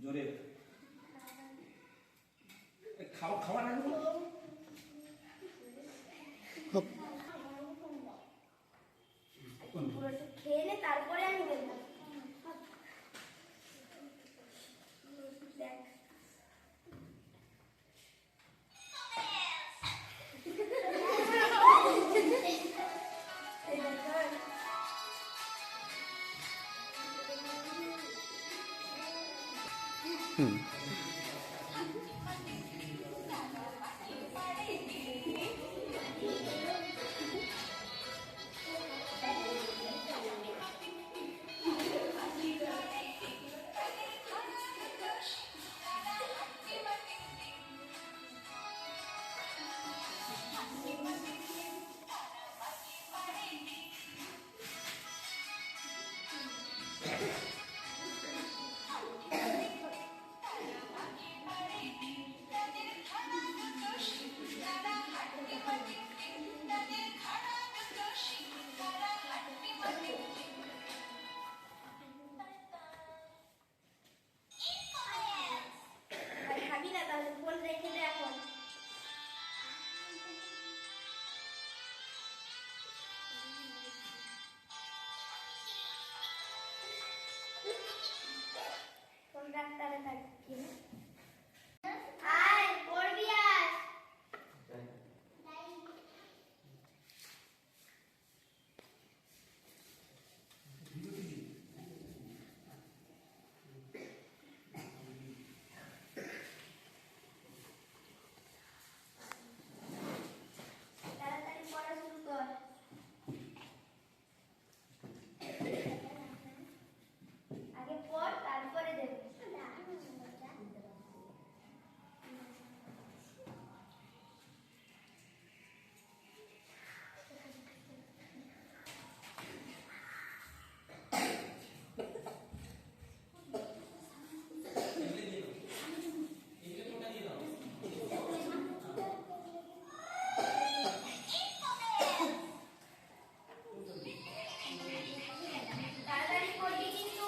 জোরে খাওয়া খাওয়া না খেয়ে নে তারপরে আমি বলবো। দেখ খাবি না তাহলে ফোন রেখে দে এখন। ফোন রাখ তাড়াতাড়ি। আয় পড়বি আজ। তাড়াতাড়ি পড়া শুরু কর। আগে পড় তারপরে দেব। তাড়াতাড়ি পড়বি কিন্তু।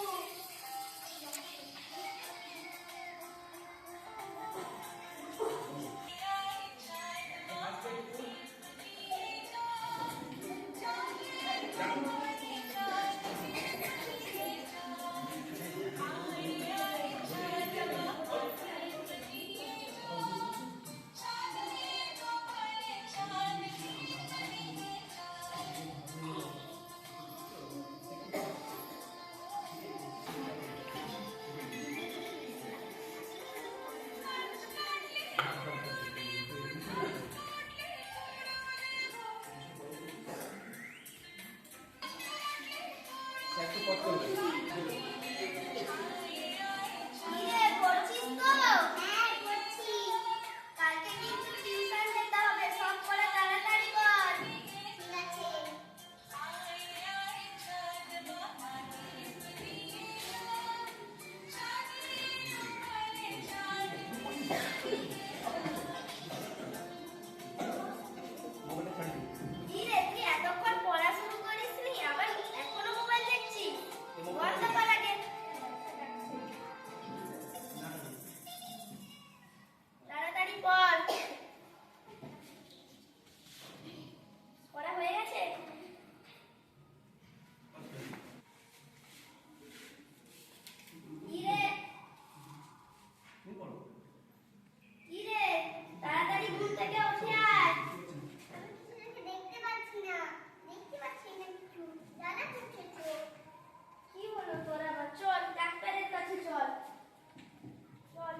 একটু পথ করবে কিরে পড়ছিস তো? হ্যাঁ পড়ছি। কালকে কিন্তু টিউশন যেতে হবে, সব পড়া তাড়াতাড়ি কর। ঠিক আছে। মোবাইলটা ছাড়ি দিই। কিরে তুই এতক্ষণ পড়া শুরু করিসনি, আবার এখনো মোবাইল দেখছিস? বন্ধ কর আগে। তাড়াতাড়ি পড়। পড়া হয়ে গেছে? কিরে তুমি পড়ো। কিরে তাড়াতাড়ি ঘুম থেকে উঠে আয়। আমি কিছু দেখতে পাচ্ছি না। দেখতে পাচ্ছি না কিছু। দাদা কিছু কি হলো তোর আবার? চল ডাক্তারের কাছে চল। চল।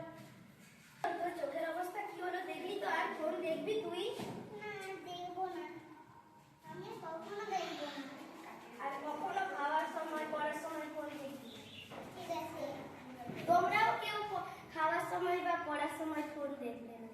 তোর চোখের অবস্থা কি হলো দেখলি তো? আর ফোন দেখবি তুই? না দেখবো না, আমি কখনো দেখবো না। আর কখনো খাওয়ার সময় পড়ার সময় ফোন দেখবি? ঠিক আছে। তোমরাও কেউ খাওয়ার সময় বা পড়ার সময় ফোন দেখবে না।